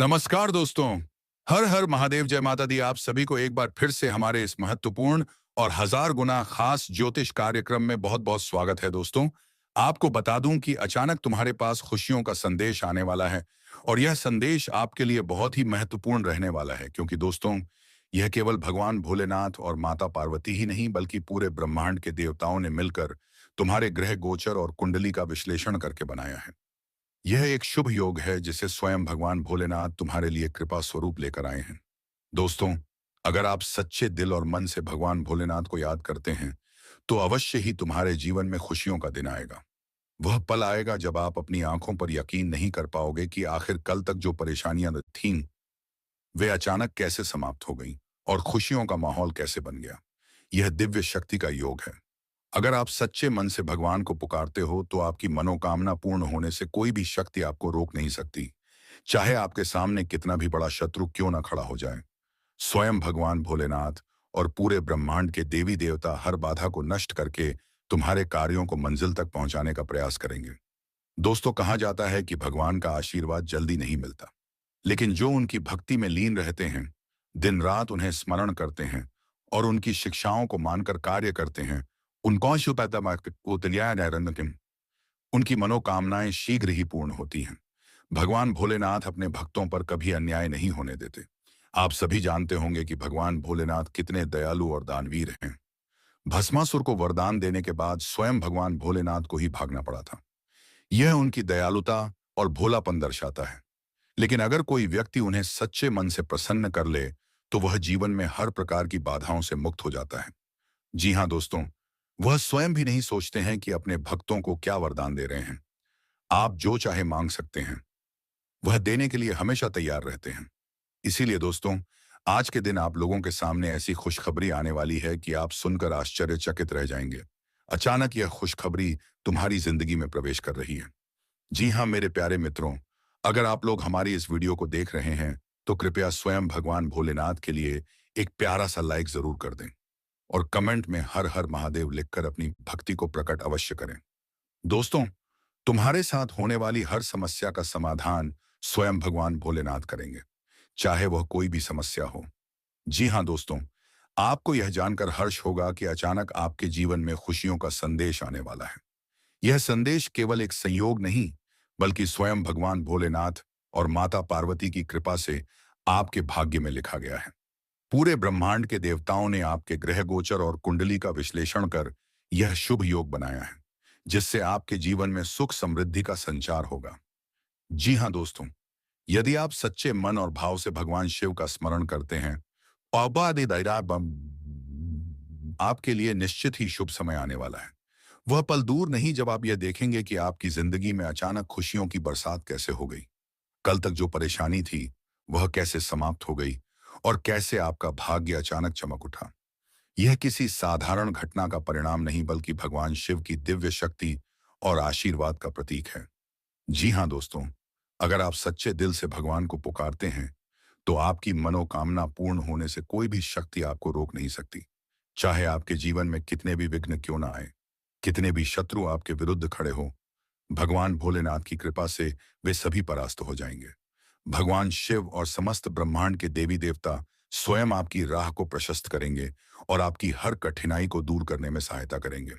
नमस्कार दोस्तों। हर हर महादेव, जय माता दी। आप सभी को एक बार फिर से हमारे इस महत्वपूर्ण और हजार गुना खास ज्योतिष कार्यक्रम में बहुत बहुत स्वागत है दोस्तों। आपको बता दूं कि अचानक तुम्हारे पास खुशियों का संदेश आने वाला है और यह संदेश आपके लिए बहुत ही महत्वपूर्ण रहने वाला है, क्योंकि दोस्तों यह केवल भगवान भोलेनाथ और माता पार्वती ही नहीं बल्कि पूरे ब्रह्मांड के देवताओं ने मिलकर तुम्हारे ग्रह गोचर और कुंडली का विश्लेषण करके बनाया है। यह एक शुभ योग है जिसे स्वयं भगवान भोलेनाथ तुम्हारे लिए कृपा स्वरूप लेकर आए हैं। दोस्तों, अगर आप सच्चे दिल और मन से भगवान भोलेनाथ को याद करते हैं तो अवश्य ही तुम्हारे जीवन में खुशियों का दिन आएगा। वह पल आएगा जब आप अपनी आंखों पर यकीन नहीं कर पाओगे कि आखिर कल तक जो परेशानियां थीं वे अचानक कैसे समाप्त हो गईं और खुशियों का माहौल कैसे बन गया। यह दिव्य शक्ति का योग है। अगर आप सच्चे मन से भगवान को पुकारते हो तो आपकी मनोकामना पूर्ण होने से कोई भी शक्ति आपको रोक नहीं सकती, चाहे आपके सामने कितना भी बड़ा शत्रु क्यों ना खड़ा हो जाए। स्वयं भगवान भोलेनाथ और पूरे ब्रह्मांड के देवी देवता हर बाधा को नष्ट करके तुम्हारे कार्यों को मंजिल तक पहुंचाने का प्रयास करेंगे। दोस्तों, कहा जाता है कि भगवान का आशीर्वाद जल्दी नहीं मिलता, लेकिन जो उनकी भक्ति में लीन रहते हैं, दिन रात उन्हें स्मरण करते हैं और उनकी शिक्षाओं को मानकर कार्य करते हैं, उनको उनकी मनोकामनाएं शीघ्र ही पूर्ण होती हैं। भगवान भोलेनाथ अपने भक्तों पर कभी अन्याय नहीं होने देते। आप सभी जानते होंगे कि भगवान भोलेनाथ कितने दयालु और दानवीर हैं। भस्मासुर को वरदान देने के बाद स्वयं भगवान भोलेनाथ को ही भागना पड़ा था। यह उनकी दयालुता और भोलापन दर्शाता है। लेकिन अगर कोई व्यक्ति उन्हें सच्चे मन से प्रसन्न कर ले तो वह जीवन में हर प्रकार की बाधाओं से मुक्त हो जाता है। जी हाँ दोस्तों, वह स्वयं भी नहीं सोचते हैं कि अपने भक्तों को क्या वरदान दे रहे हैं। आप जो चाहे मांग सकते हैं, वह देने के लिए हमेशा तैयार रहते हैं। इसीलिए दोस्तों, आज के दिन आप लोगों के सामने ऐसी खुशखबरी आने वाली है कि आप सुनकर आश्चर्यचकित रह जाएंगे। अचानक यह खुशखबरी तुम्हारी जिंदगी में प्रवेश कर रही है। जी हाँ मेरे प्यारे मित्रों, अगर आप लोग हमारी इस वीडियो को देख रहे हैं तो कृपया स्वयं भगवान भोलेनाथ के लिए एक प्यारा सा लाइक जरूर कर दें और कमेंट में हर हर महादेव लिखकर अपनी भक्ति को प्रकट अवश्य करें। दोस्तों, तुम्हारे साथ होने वाली हर समस्या का समाधान स्वयं भगवान भोलेनाथ करेंगे, चाहे वह कोई भी समस्या हो। जी हाँ दोस्तों, आपको यह जानकर हर्ष होगा कि अचानक आपके जीवन में खुशियों का संदेश आने वाला है। यह संदेश केवल एक संयोग नहीं बल्कि स्वयं भगवान भोलेनाथ और माता पार्वती की कृपा से आपके भाग्य में लिखा गया है। पूरे ब्रह्मांड के देवताओं ने आपके ग्रह गोचर और कुंडली का विश्लेषण कर यह शुभ योग बनाया है, जिससे आपके जीवन में सुख समृद्धि का संचार होगा। जी हाँ दोस्तों, यदि आप सच्चे मन और भाव से भगवान शिव का स्मरण करते हैं आपके लिए निश्चित ही शुभ समय आने वाला है। वह पल दूर नहीं जब आप यह देखेंगे कि आपकी जिंदगी में अचानक खुशियों की बरसात कैसे हो गई। कल तक जो परेशानी थी वह कैसे समाप्त हो गई और कैसे आपका भाग्य अचानक चमक उठा। यह किसी साधारण घटना का परिणाम नहीं बल्कि भगवान शिव की दिव्य शक्ति और आशीर्वाद का प्रतीक है। जी हाँ दोस्तों, अगर आप सच्चे दिल से भगवान को पुकारते हैं तो आपकी मनोकामना पूर्ण होने से कोई भी शक्ति आपको रोक नहीं सकती। चाहे आपके जीवन में कितने भी विघ्न क्यों ना आए, कितने भी शत्रु आपके विरुद्ध खड़े हो, भगवान भोलेनाथ की कृपा से वे सभी परास्त हो जाएंगे। भगवान शिव और समस्त ब्रह्मांड के देवी देवता स्वयं आपकी राह को प्रशस्त करेंगे और आपकी हर कठिनाई को दूर करने में सहायता करेंगे।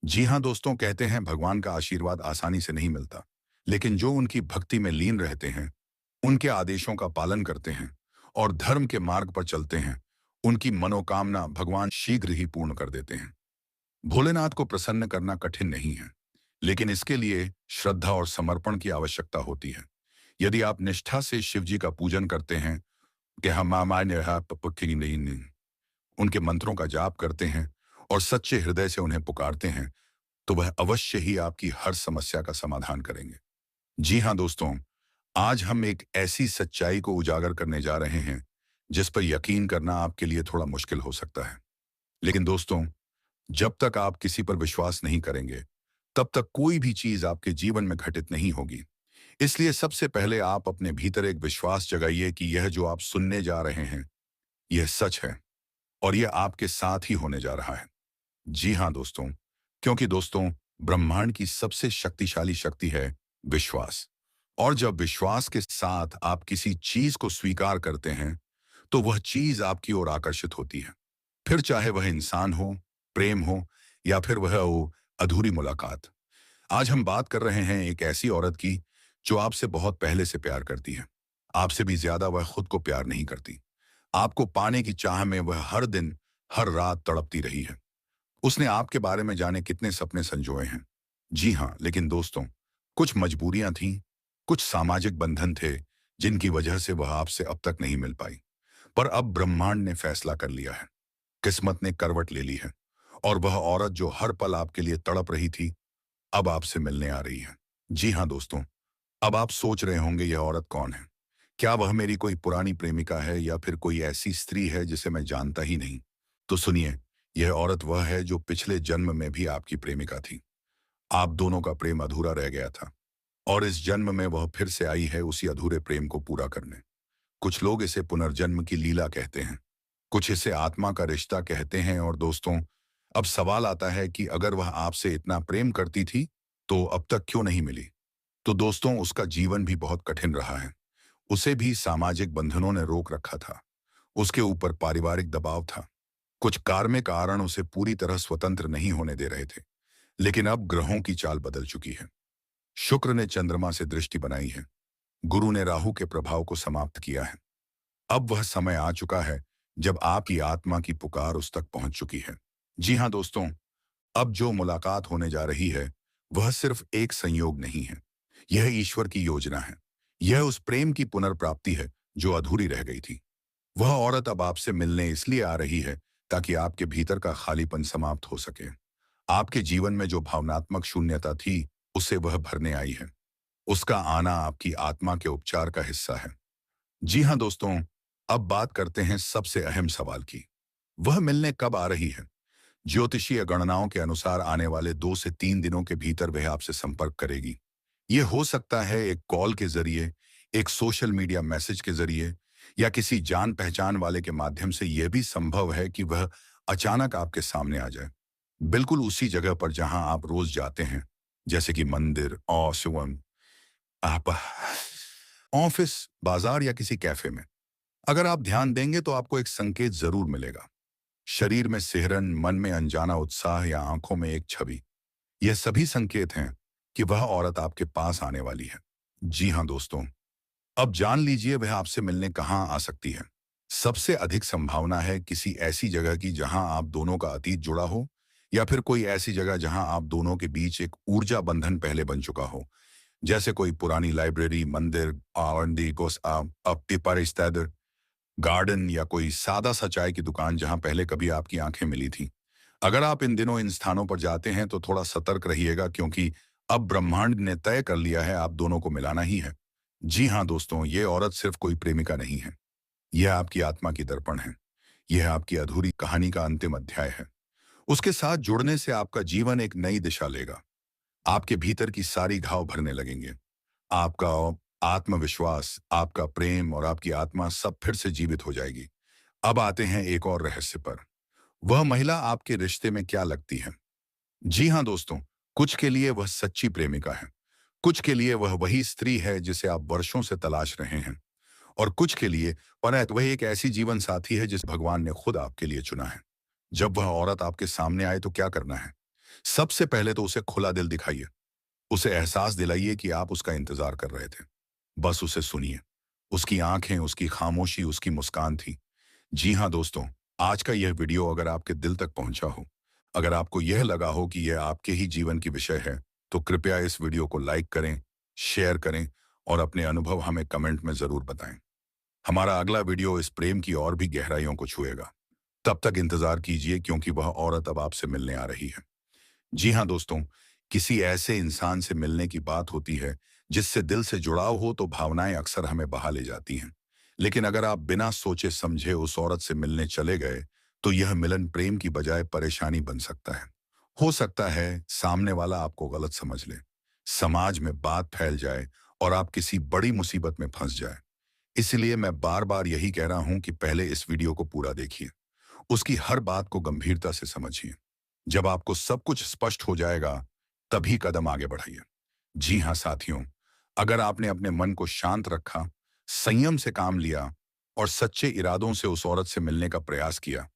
जी हाँ दोस्तों, कहते हैं भगवान का आशीर्वाद आसानी से नहीं मिलता, लेकिन जो उनकी भक्ति में लीन रहते हैं, उनके आदेशों का पालन करते हैं और धर्म के मार्ग पर चलते हैं, उनकी मनोकामना भगवान शीघ्र ही पूर्ण कर देते हैं। भोलेनाथ को प्रसन्न करना कठिन नहीं है, लेकिन इसके लिए श्रद्धा और समर्पण की आवश्यकता होती है। यदि आप निष्ठा से शिव जी का पूजन करते हैं कि हम उनके मंत्रों का जाप करते हैं और सच्चे हृदय से उन्हें पुकारते हैं, तो वह अवश्य ही आपकी हर समस्या का समाधान करेंगे। जी हाँ दोस्तों, आज हम एक ऐसी सच्चाई को उजागर करने जा रहे हैं जिस पर यकीन करना आपके लिए थोड़ा मुश्किल हो सकता है। लेकिन दोस्तों, जब तक आप किसी पर विश्वास नहीं करेंगे तब तक कोई भी चीज आपके जीवन में घटित नहीं होगी। इसलिए सबसे पहले आप अपने भीतर एक विश्वास जगाइए कि यह जो आप सुनने जा रहे हैं यह सच है और यह आपके साथ ही होने जा रहा है। जी हाँ दोस्तों, क्योंकि दोस्तों ब्रह्मांड की सबसे शक्तिशाली शक्ति है विश्वास और जब विश्वास के साथ आप किसी चीज को स्वीकार करते हैं, तो वह चीज आपकी ओर आकर्षित होती है। फिर चाहे वह इंसान हो, प्रेम हो, या फिर वह हो अधूरी मुलाकात। आज हम बात कर रहे हैं एक ऐसी औरत की जो आपसे बहुत पहले से प्यार करती है। आपसे भी ज्यादा वह खुद को प्यार नहीं करती। आपको पाने की चाह में वह हर दिन, हर रात तड़पती रही है। उसने आपके बारे में जाने कितने सपने संजोए हैं। जी हाँ, लेकिन दोस्तों, कुछ मजबूरियां थीं, कुछ सामाजिक बंधन थे, जिनकी वजह से वह आपसे अब तक नहीं मिल पाई। पर अब ब्रह्मांड ने फैसला कर लिया है। किस्मत ने करवट ले ली है। और वह औरत जो हर पल आपके लिए तड़प रही थी, अब आपसे मिलने आ रही है। जी हाँ दोस्तों, अब आप सोच रहे होंगे यह औरत कौन है? क्या वह मेरी कोई पुरानी प्रेमिका है या फिर कोई ऐसी स्त्री है जिसे मैं जानता ही नहीं? तो सुनिए, यह औरत वह है जो पिछले जन्म में भी आपकी प्रेमिका थी। आप दोनों का प्रेम अधूरा रह गया था और इस जन्म में वह फिर से आई है उसी अधूरे प्रेम को पूरा करने। कुछ लोग इसे पुनर्जन्म की लीला कहते हैं, कुछ इसे आत्मा का रिश्ता कहते हैं। और दोस्तों, अब सवाल आता है कि अगर वह आपसे इतना प्रेम करती थी, तो अब तक क्यों नहीं मिली? तो दोस्तों, उसका जीवन भी बहुत कठिन रहा है। उसे भी सामाजिक बंधनों ने रोक रखा था। उसके ऊपर पारिवारिक दबाव था। कुछ कार्मिक कारण उसे पूरी तरह स्वतंत्र नहीं होने दे रहे थे। लेकिन अब ग्रहों की चाल बदल चुकी है। शुक्र ने चंद्रमा से दृष्टि बनाई है। गुरु ने राहु के प्रभाव को समाप्त किया है। अब वह समय आ चुका है जब आपकी आत्मा की पुकार उस तक पहुंच चुकी है। जी हाँ दोस्तों, अब जो मुलाकात होने जा रही है, वह सिर्फ एक संयोग नहीं है। यह ईश्वर की योजना है। यह उस प्रेम की पुनर्प्राप्ति है जो अधूरी रह गई थी। वह औरत अब आपसे मिलने इसलिए आ रही है ताकि आपके भीतर का खालीपन समाप्त हो सके। आपके जीवन में जो भावनात्मक शून्यता थी, उसे वह भरने आई है। उसका आना आपकी आत्मा के उपचार का हिस्सा है। जी हाँ दोस्तों, अब बात करते हैं सबसे अहम सवाल की। वह मिलने कब आ रही है? ज्योतिषीय गणनाओं के अनुसार आने वाले 2 से 3 दिनों के भीतर वह आपसे संपर्क करेगी। यह हो सकता है एक कॉल के जरिए, एक सोशल मीडिया मैसेज के जरिए, या किसी जान पहचान वाले के माध्यम से। यह भी संभव है कि वह अचानक आपके सामने आ जाए, बिल्कुल उसी जगह पर जहां आप रोज जाते हैं, जैसे कि मंदिर, और आप ऑफिस, बाजार या किसी कैफे में। अगर आप ध्यान देंगे तो आपको एक संकेत जरूर मिलेगा। शरीर में सिहरन, मन में अनजाना उत्साह या आंखों में एक छवि। यह सभी संकेत हैं कि वह औरत आपके पास आने वाली है। जी हाँ दोस्तों, अब जान लीजिए वह आपसे मिलने कहाँ आ सकती है। सबसे अधिक संभावना है किसी ऐसी जगह की जहां आप दोनों का अतीत जुड़ा हो, या फिर कोई ऐसी जगह जहां आप दोनों के बीच एक ऊर्जा बंधन पहले बन चुका हो, जैसे कोई पुरानी लाइब्रेरी, मंदिर, आरंडी गोस गार्डन, या कोई सादा सा चाय की दुकान जहां पहले कभी आपकी आंखें मिली थी। अगर आप इन दिनों इन स्थानों पर जाते हैं तो थोड़ा सतर्क रहिएगा, क्योंकि अब ब्रह्मांड ने तय कर लिया है आप दोनों को मिलाना ही है। जी हाँ दोस्तों, ये औरत सिर्फ कोई प्रेमिका नहीं है। यह आपकी आत्मा की दर्पण है। यह आपकी अधूरी कहानी का अंतिम अध्याय है। उसके साथ जुड़ने से आपका जीवन एक नई दिशा लेगा। आपके भीतर की सारी घाव भरने लगेंगे। आपका आत्मविश्वास, आपका प्रेम और आपकी आत्मा सब फिर से जीवित हो जाएगी। अब आते हैं एक और रहस्य पर। वह महिला आपके रिश्ते में क्या लगती है? जी हाँ दोस्तों, कुछ के लिए वह सच्ची प्रेमिका है। कुछ के लिए वह वही स्त्री है जिसे आप वर्षों से तलाश रहे हैं। और कुछ के लिए वह एक ऐसी जीवन साथी है जिसे भगवान ने खुद आपके लिए चुना है। जब वह औरत आपके सामने आए तो क्या करना है? सबसे पहले तो उसे खुला दिल दिखाइए। उसे एहसास दिलाइए कि आप उसका इंतजार कर रहे थे। बस उसे सुनिए। उसकी आंखें, उसकी खामोशी, उसकी मुस्कान थी। जी हाँ दोस्तों, आज का यह वीडियो अगर आपके दिल तक पहुंचा हो, अगर आपको यह लगा हो कि यह आपके ही जीवन की विषय है, तो कृपया इस वीडियो को लाइक करें, शेयर करें और अपने अनुभव हमें कमेंट में जरूर बताएं। हमारा अगला वीडियो इस प्रेम की और भी गहराइयों को छुएगा। तब तक इंतजार कीजिए, क्योंकि वह औरत अब आपसे मिलने आ रही है। जी हाँ दोस्तों, किसी ऐसे इंसान से मिलने की बात होती है जिससे दिल से जुड़ाव हो तो भावनाएं अक्सर हमें बहा ले जाती हैं। लेकिन अगर आप बिना सोचे समझे उस औरत से मिलने चले गए, तो यह मिलन प्रेम की बजाय परेशानी बन सकता है। हो सकता है सामने वाला आपको गलत समझ ले, समाज में बात फैल जाए और आप किसी बड़ी मुसीबत में फंस जाए। इसलिए मैं बार बार यही कह रहा हूं कि पहले इस वीडियो को पूरा देखिए, उसकी हर बात को गंभीरता से समझिए। जब आपको सब कुछ स्पष्ट हो जाएगा, तभी कदम आगे बढ़ाइए। जी हाँ साथियों, अगर आपने अपने मन को शांत रखा, संयम से काम लिया और सच्चे इरादों से उस औरत से मिलने का प्रयास किया,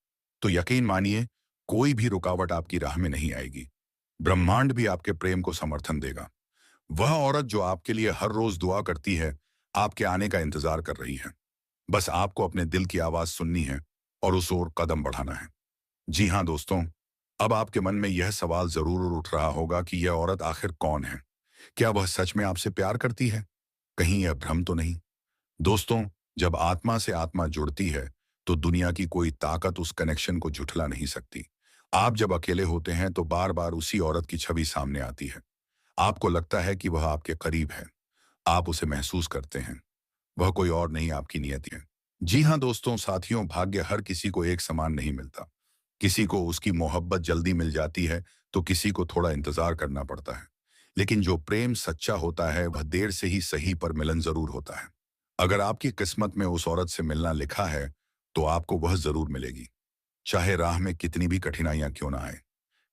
तो यकीन मानिए कोई भी रुकावट आपकी राह में नहीं आएगी। ब्रह्मांड भी आपके प्रेम को समर्थन देगा। वह औरत जो आपके लिए हर रोज दुआ करती है, आपके आने का इंतजार कर रही है। बस आपको अपने दिल की आवाज सुननी है और उस ओर कदम बढ़ाना है। जी हाँ दोस्तों, अब आपके मन में यह सवाल जरूर उठ रहा होगा कि यह औरत आखिर कौन है? क्या वह सच में आपसे प्यार करती है? कहीं यह भ्रम तो नहीं? दोस्तों, जब आत्मा से आत्मा जुड़ती है, तो दुनिया की कोई ताकत उस कनेक्शन को झुठला नहीं सकती। आप जब अकेले होते हैं तो बार बार उसी औरत की छवि सामने आती है। आपको लगता है कि वह आपके करीब है। आप उसे महसूस करते हैं। वह कोई और नहीं, आपकी नियति है। जी हाँ दोस्तों, साथियों, भाग्य हर किसी को एक समान नहीं मिलता। किसी को उसकी मोहब्बत जल्दी मिल जाती है, तो किसी को थोड़ा इंतजार करना पड़ता है। लेकिन जो प्रेम सच्चा होता है वह देर से ही सही, पर मिलन जरूर होता है। अगर आपकी किस्मत में उस औरत से मिलना लिखा है, तो आपको वह जरूर मिलेगी, चाहे राह में कितनी भी कठिनाइयां क्यों ना आए।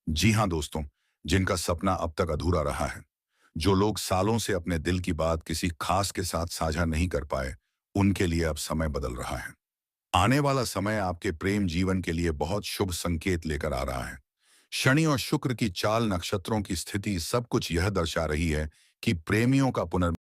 जी हाँ दोस्तों, जिनका सपना अब तक अधूरा रहा है, जो लोग सालों से अपने दिल की बात किसी खास के साथ साझा नहीं कर पाए, उनके लिए अब समय बदल रहा है। आने वाला समय आपके प्रेम जीवन के लिए बहुत शुभ संकेत लेकर आ रहा है। शनि और शुक्र की चाल, नक्षत्रों की स्थिति, सब कुछ यह दर्शा रही है कि प्रेमियों का पुनर्मिलन